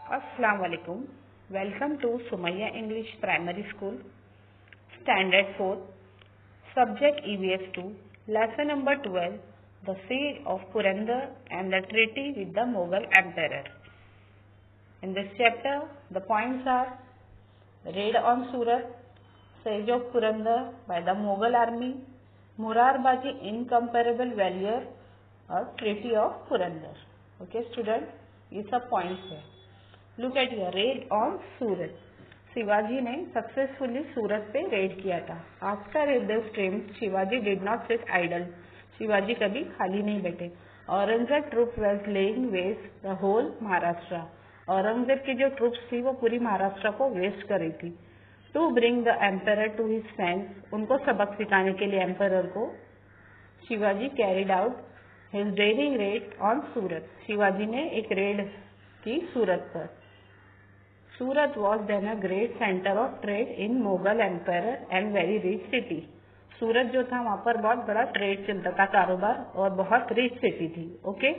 Assalamu alaikum. Welcome to Sumaya English Primary School, Standard 4, Subject EVS 2, Lesson number 12, The Siege of Purandar and the Treaty with the Mughal Emperor. In this chapter, the points are Raid on Surat, Siege of Purandar by the Mughal army, Murarbaji incomparable valor और Treaty of Purandar. Okay student, ये सब points है. Look at here, raid on सूरत. शिवाजी ने successfully सूरत पे raid किया था. After the streams, Shivaji did not sit idle. Shivaji कभी खाली नहीं बैठे. Aurangzeb troop was laying waste the whole Maharashtra. Aurangzeb की जो ट्रूप्स थी वो पूरी महाराष्ट्र को वेस्ट कर रही थी. To bring the emperor to his senses, उनको सबक सिखाने के लिए एम्परर को Shivaji carried out his daring raid on Surat. Shivaji ने एक रेड की सूरत पर. Surat was then a great centre of trade in Mughal empire and very rich city. Surat जो था वहां पर बहुत बड़ा ट्रेड चलता था, कारोबार, और बहुत रिच सिटी थी. Okay,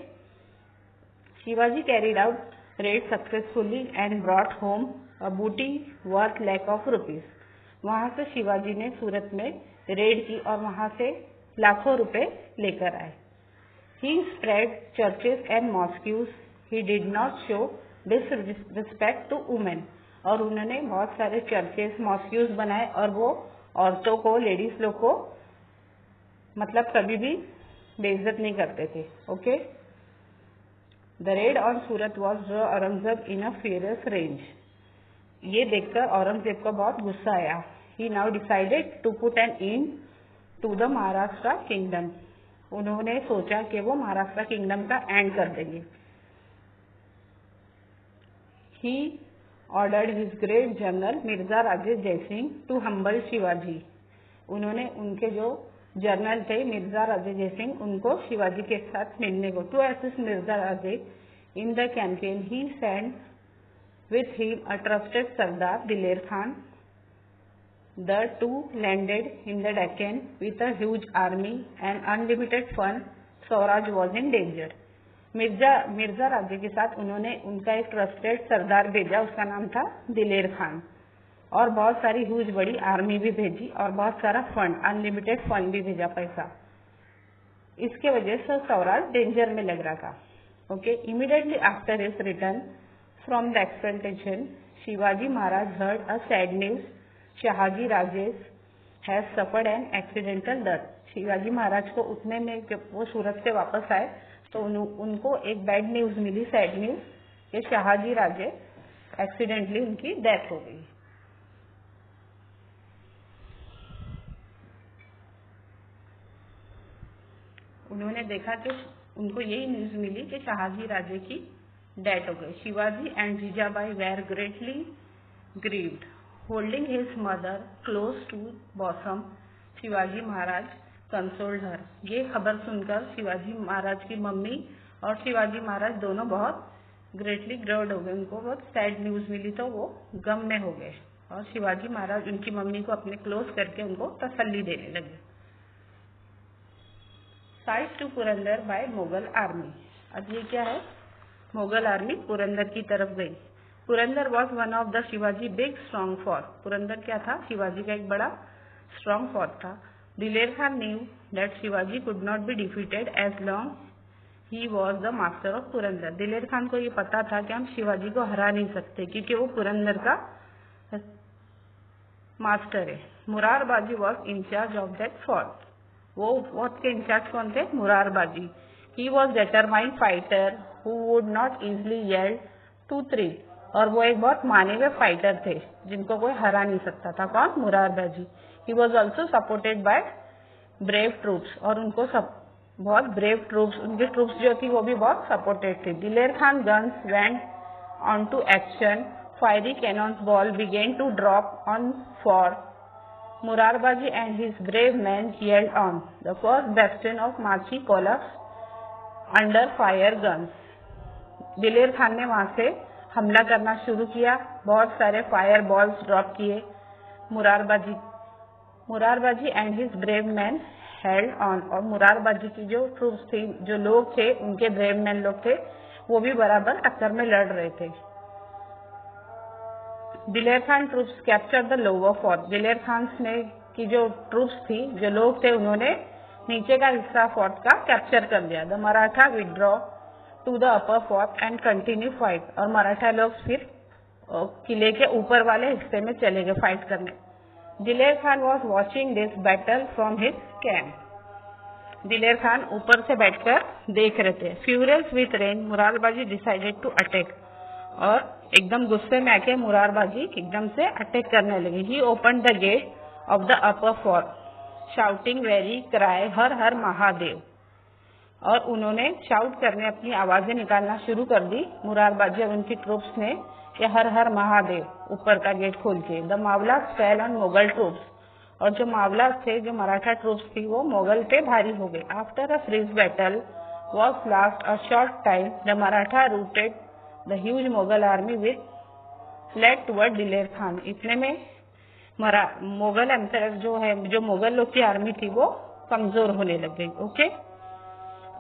Shivaji carried out raid successfully and brought home a booty worth lakh of rupees. वहां से शिवाजी ने सूरत में रेड की और वहां से लाखों रुपए लेकर आए. He spread churches and mosques. He did not show disrespect to women. और उन्होंने बहुत सारे चर्चेस मॉस्क्यूज बनाए और वो औरतों को, लेडीज लोग को मतलब कभी भी बेइज्जत नहीं करते थे. Okay, the raid on Surat was Aurangzeb in a furious rage. ये देखकर औरंगजेब को बहुत गुस्सा आया. He now decided to put an end to the Maharashtra kingdom. उन्होंने सोचा कि वो महाराष्ट्र किंगडम का एंड कर देंगे. He ordered his great general Mirza Raje Jaisingh to humble Shivaji. उन्होंने उनके जो जनरल थे मिर्जा राजे जयसिंह, उनको शिवाजी के साथ मिलने को. To assist Mirza Raje in the campaign he send with him a trusted sardar Diler Khan. The two landed in the Deccan with a huge army and unlimited fund. Swaraj was in danger. Mirza राजे के साथ उन्होंने उनका एक ट्रस्टेड सरदार भेजा, उसका नाम था दिलेर खान, और बहुत सारी ह्यूज बड़ी आर्मी भी भेजी और बहुत सारा फंड, अनलिमिटेड फंड भी भेजा, पैसा. इसके वजह से स्वराज डेंजर में लग रहा था. Okay, immediately after his return from the expectation Shivaji Maharaj heard a sad news. Shahaji Rajesh has suffered an accidental death. Shivaji Maharaj को उतने में जब वो सूरत से वापस आए तो उनको एक बैड न्यूज मिली, सैड न्यूज, कि शहाजी राजे एक्सीडेंटली उनकी डेथ हो गई. उन्होंने देखा कि उनको यही न्यूज मिली कि शहाजी राजे की डेथ हो गई. Shivaji and Jijabai were greatly grieved, holding his mother close to bosom. Shivaji Maharaj consoled her. ये खबर सुनकर शिवाजी महाराज की मम्मी और शिवाजी महाराज दोनों बहुत ग्रेटली ग्रव्ड हो गए. उनको बहुत सैड न्यूज मिली तो वो गम में हो गए और शिवाजी महाराज उनकी मम्मी को अपने क्लोज करके उनको तसल्ली देने लगे. Side to Purandar by Mughal army. अब ये क्या है, मुगल आर्मी पुरंदर की तरफ गई. Purandar was one of the Shivaji big strong fort. Purandar क्या था, शिवाजी का एक बड़ा स्ट्रॉन्ग फोर्ट था. दिलेर Khan knew that Shivaji could not be defeated as long he was the master of Purandar. दिलेर खान को ये पता था कि हम शिवाजी को हरा नहीं सकते क्योंकि वो पुरंदर का मास्टर है. Murarbaji was in charge of that fort. वो फोर्ट के इंचार्ज कौन थे, Murarbaji. He was determined fighter who would not easily yield to three. और वो एक बहुत माने हुए फाइटर थे जिनको कोई हरा नहीं सकता था. कौन, Murarbaji. He was also supported by brave troops. और उनको सब बहुत ब्रेव ट्रूप्स, उनकी ट्रूप्स जो थी वो भी बहुत सपोर्टेड थी. Diler Khan guns went on to action. Fiery cannons ball began to drop on fort. Murarbaji and his brave men held on. The first bastion of Machi collapse under fire guns. Diler Khan ने वहां से हमला करना शुरू किया, बहुत सारे फायर बॉल्स ड्रॉप किए. Murarbaji and his brave man held on. और मुरारबाजी की जो ट्रूप्स थी, जो लोग थे, उनके ब्रेव मैन लोग थे, वो भी बराबर टक्कर में लड़ रहे थे. दिलेर Khan troops capture the lower fort. दिलेर खान ने की जो ट्रूप्स थी, जो लोग थे, उन्होंने नीचे का हिस्सा फोर्ट का कैप्चर कर लिया। The Maratha withdraw to the upper fort and continue fight. और मराठा लोग फिर किले के ऊपर वाले हिस्से में चले गए फाइट करने। Diler Khan was watching this battle from his camp. Diler Khan ऊपर से बैठकर देख रहे थे। Furious with range Murarbaji decided to attack. और एकदम गुस्से में आके मुरारबाजी एकदम से अटैक करने लगे। He open the gate of the upper fort shouting very cry Har Har Mahadev. और उन्होंने शाउट करने, अपनी आवाजें निकालना शुरू कर दी, मुरारबाजी और उनकी ट्रूप्स ने, कि हर हर महादेव, ऊपर का गेट खोल के। The Mavlas fell on Mughal troops. और जो मावलास थे, जो मराठा ट्रूप्स थी, वो मुगल पे भारी हो गए। After a fierce battle was last a short time the Maratha routed the huge Mughal army with flat toward Diler Khan. इतने में मुगल एम्पायर जो है, जो मुगल लोग की आर्मी थी, वो कमजोर होने लग गई। ओके,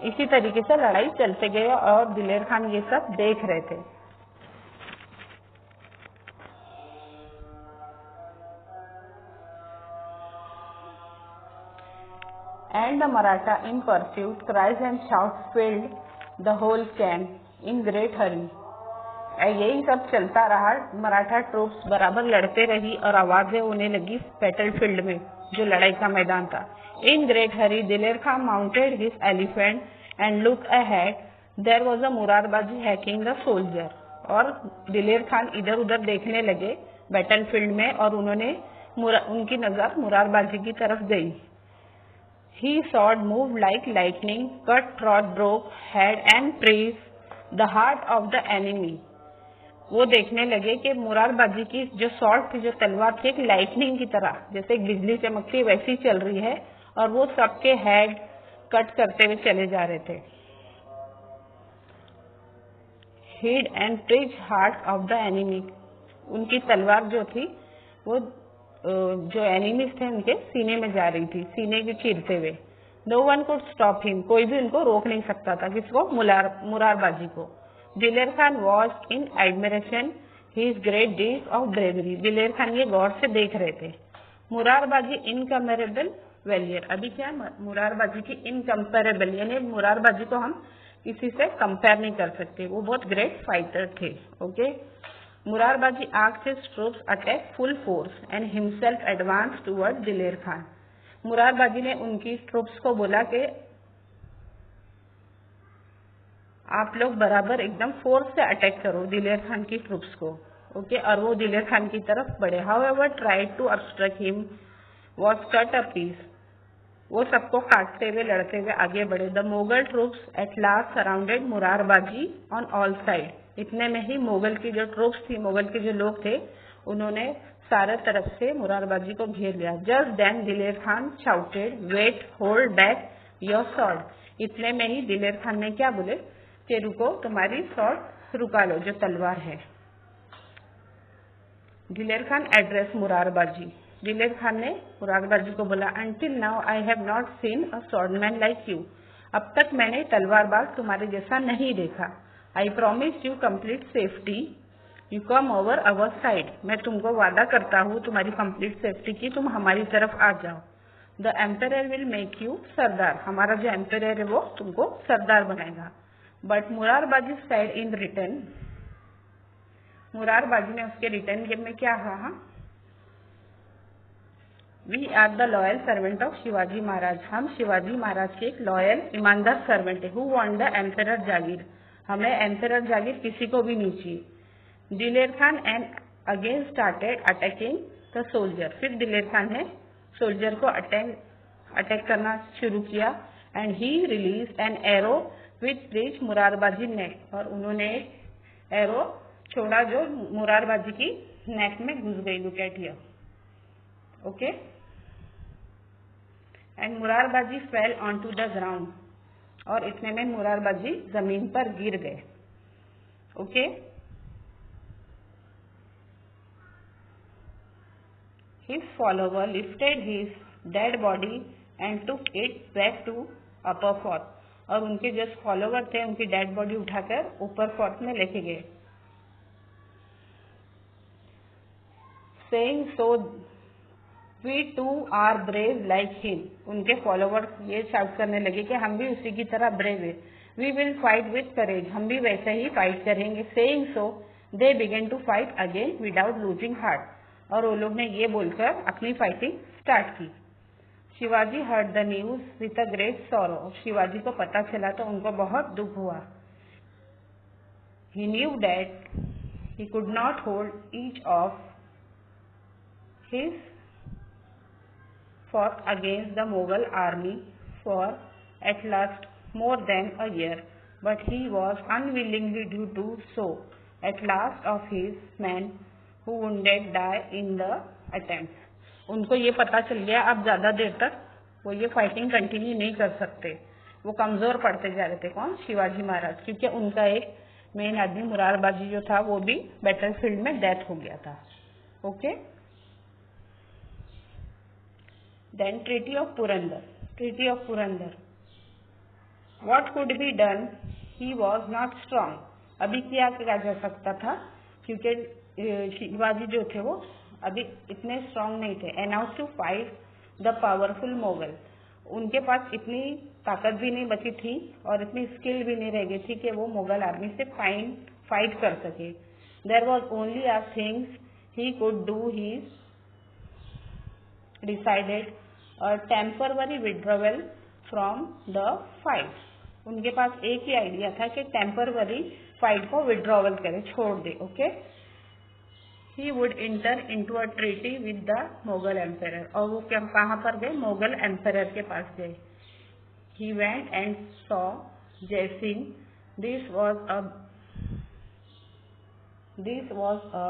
इसी तरीके से लड़ाई चलते गए और दिलेर खान ये सब देख रहे थे। And the Maratha in pursuit, cries and shouts filled the whole camp in great hurry. यही सब चलता रहा। मराठा ट्रूप्स बराबर लड़ते रही और आवाजें होने लगी बैटल फील्ड में, जो लड़ाई का मैदान था। इन great hurry Diler Khan mounted his elephant and look ahead there was a Murarbaji hacking the soldier. और दिलेर खान इधर उधर देखने लगे बैटल फील्ड में, और उनकी नजर मुरारबाजी की तरफ गई। He sword moved like lightning, cut throat, broke head and pierced the heart of the enemy. वो देखने लगे कि मुरारबाजी की जो स्वॉर्ड थी, जो तलवार थी, एक लाइटनिंग की तरह, जैसे एक बिजली चमकती वैसी चल रही है, और वो सबके हेड कट करते हुए चले जा रहे थे। Hid and pierced heart of the enemy. उनकी तलवार जो थी, वो जो एनिमीज थे उनके सीने में जा रही थी, सीने के चीरते हुए। No one could stop him, कोई भी उनको रोक नहीं सकता था। किसको? मुरारबाजी को। Diler Khan was in admiration his great deed of bravery. Diler Khan ये गौर से देख रहे थे। Murarbaji incomparable valour. अभी क्या? मुरारबाजी की इनकम्पेरेबल, यानी मुरारबाजी को हम किसी से कंपेयर नहीं कर सकते, वो बहुत ग्रेट फाइटर थे। Okay, Murarbaji asked his troops attack full force and himself advanced toward दिलेर खान। मुरारबाजी ने उनकी ट्रूप्स को बोला कि आप लोग बराबर एकदम फोर्स से अटैक करो दिलेर खान की ट्रूप्स को। ओके, और वो दिलेर खान की तरफ बढ़े। However tried to obstruct him was cut a piece। वो सबको काटते हुए, लड़ते हुए आगे बढ़े। The Mughal troops at last surrounded Murarbaji on all side. इतने में ही मुगल की जो ट्रूप्स थी, मुगल के जो लोग थे, उन्होंने सारे तरफ से मुरारबाजी को घेर लिया। Just then Diler Khan shouted wait hold back your sword. इतने में ही दिलेर खान ने क्या बोले कि रुको, तुम्हारी स्वॉर्ड रुका लो, जो तलवार है। दिलेर खान एड्रेस मुरारबाजी। दिलेर खान ने मुरारबाजी को बोला, until now I have not seen a swordsman like you. अब तक मैंने तलवारबाज तुम्हारे जैसा नहीं देखा। I promise you complete safety, you come over our side. मैं तुमको वादा करता हूँ तुम्हारी कंप्लीट सेफ्टी की, तुम हमारी तरफ आ जाओ। The empire will make you sardar. हमारा जो एम्पेयर है वो तुमको सरदार बनाएगा। But Murarbaji said in return, Murarbaji ने उसके रिटर्न में क्या कहा? We are the loyal servant of Shivaji Maharaj. हम शिवाजी महाराज के एक लॉयल ईमानदार सर्वेंट है। Who want the empire jagir. हमें एम्पेयर जागीर किसी को भी नहीं चाहिए। Diler Khan and again started attacking the soldier. फिर दिलेर खान ने सोल्जर को अटैक करना शुरू किया। And he release an arrow which reach Murarbaji neck. और उन्होंने एक एरो छोड़ा जो मुरारबाजी की नेक में घुस गई। Look at here. Okay, and Murarbaji fell on to the ground. और इतने में मुरारबाजी जमीन पर गिर गए। Okay, his follower lifted his dead body and took it back to upper fort. और उनके जो फॉलोवर थे, उनकी डेड बॉडी उठाकर ऊपर फोर्ट में लेके गए। saying so we too are brave like him. उनके फॉलोवर्स ये शाउट करने लगे कि हम भी उसी की तरह ब्रेव है. We will fight with courage. हम भी वैसे ही फाइट करेंगे. Saying so, they began to fight again without losing heart. और वो लोग ने ये बोलकर अपनी फाइटिंग स्टार्ट की. Shivaji heard the news with a great sorrow. Shivaji को पता चला तो उनको बहुत दुख हुआ. He knew that he could not hold each of his fought against the Mughal army for at last more than a year, but he was unwillingly to do so. At last of his men who wounded die in the attempt. उनको ये पता चल गया अब ज्यादा देर तक वो ये फाइटिंग कंटिन्यू नहीं कर सकते. वो कमजोर पड़ते जा रहे थे. कौन? शिवाजी महाराज. क्योंकि उनका एक मेन आदमी मुरारबाजी जो था वो भी बैटलफील्ड में डेथ हो गया था. Okay. Then Treaty of Purandar. Treaty of Purandar. What could be done? He was not strong. अभी क्या किया जा सकता था? क्योंकि शिवाजी जो थे वो अभी इतने स्ट्रांग नहीं थे. Announced to fight the powerful Mughal. उनके पास इतनी ताकत भी नहीं बची थी और इतनी स्किल भी नहीं रह गई थी कि वो मुगल आर्मी से फाइट कर सके. There was only a things he could do. He decided a temporary withdrawal from the fight. उनके पास एक ही आइडिया था कि टेम्पररी फाइट को विड्रॉवल करे, छोड़ दे. Okay. He would enter into a treaty with the Mughal emperor. और वो कहाँ पर गए? मुगल एम्परर के पास गए. He went and saw Jai Singh. This was a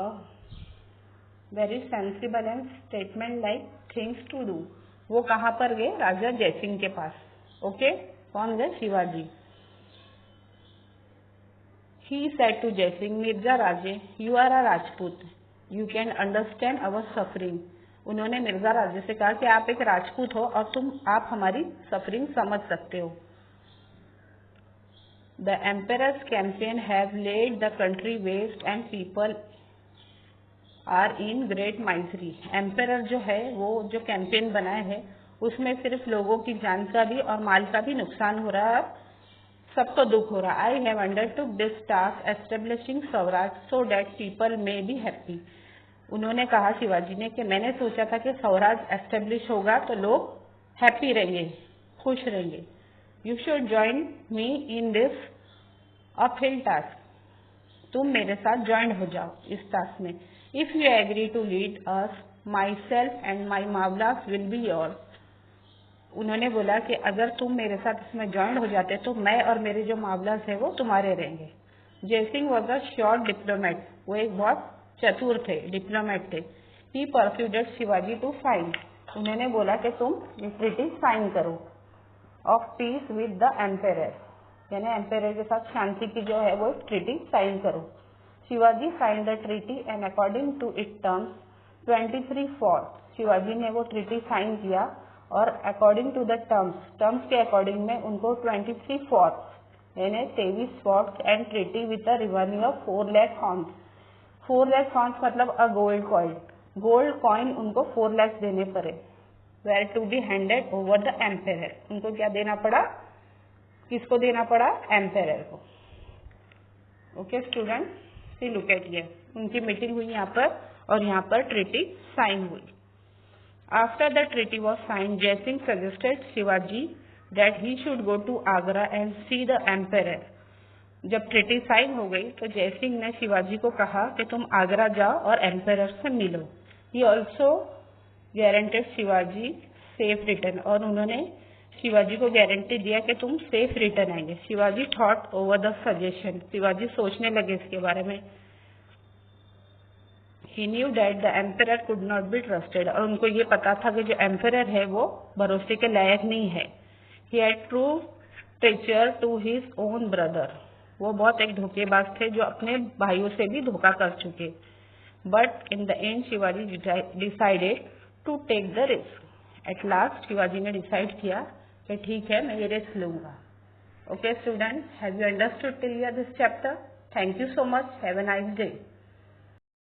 very sensible and statement like things to do. वो कहाँ पर गए? राजा जयसिंह के पास. ओके. कौन गए? Shivaji. He said to Jai Singh, Mirza Raje, you are a Rajput. You can understand our suffering. उन्होंने मिर्जा राजे से कहा कि आप एक राजपूत हो और आप हमारी सफरिंग समझ सकते हो. The emperor's campaign have laid the country waste and people are in great misery. Emperor जो है वो जो कैंपेन बनाए है उसमें सिर्फ लोगों की जान का भी और माल का भी नुकसान हो रहा है. सबको दुख हो रहा. I have undertook this task establishing Swaraj so that people may be happy. उन्होंने कहा शिवाजी ने कि मैंने सोचा था कि स्वराज एस्टेब्लिश होगा तो लोग हैप्पी रहेंगे, खुश रहेंगे. You should join me in this uphill task. तुम मेरे साथ ज्वाइन हो जाओ इस टास्क में. If you agree to lead us, myself and my Mavlas will be yours. उन्होंने बोला कि अगर तुम मेरे साथ इसमें ज्वाइन हो जाते तो मैं और मेरे जो मावलास है वो तुम्हारे रहेंगे. Jaisingh was a sure diplomat. वो एक बहुत चतुर थे, डिप्लोमेट थे. He persuaded Shivaji to sign. उन्होंने बोला कि तुम ये ट्रीटी साइन करो of peace with the emperor. यानी एम्पेरर के साथ शांति की जो है वो ट्रीटी साइन करो. Shivaji sign the treaty and according to it terms 23 fort. Shivaji ने वो ट्रीटी साइन किया और अकॉर्डिंग टू द टर्म्स के अकॉर्डिंग में उनको 23 फॉर्ट यानी 23 fort and treaty with the revenue of 4 lakh horns. 4 lakh horns मतलब a gold coin. Gold coin उनको 4 लाख देने पड़े. Were to be handed over the emperor. उनको क्या देना पड़ा? किसको देना पड़ा? एम्पेरर को. Okay student, see look at here. उनकी मीटिंग हुई यहाँ पर और यहाँ पर ट्रीटी साइन हुई. After the treaty was signed, Jai Singh suggested Shivaji that he should go to Agra and see the emperor. जब ट्रीटी साइन हो गई तो जय सिंह ने शिवाजी को कहा कि तुम आगरा जाओ और एम्पेरर से मिलो. He also guaranteed Shivaji safe return. और उन्होंने शिवाजी को गारंटी दिया कि तुम सेफ रिटर्न आएंगे. Shivaji thought over the suggestion. Shivaji सोचने लगे इसके बारे में. He knew that the emperor could not be trusted. और उनको ये पता था कि जो एम्पेरर है वो भरोसे के लायक नहीं है. He had proved treacher to his own brother. वो बहुत एक धोखेबाज थे जो अपने भाइयों से भी धोखा कर चुके. But in the end Shivaji decided to take the risk. At last Shivaji ने डिसाइड किया कि ठीक है मैं ये रिस्क लूंगा. Okay students, have you understood till here this chapter? Thank you so much. Have a nice day.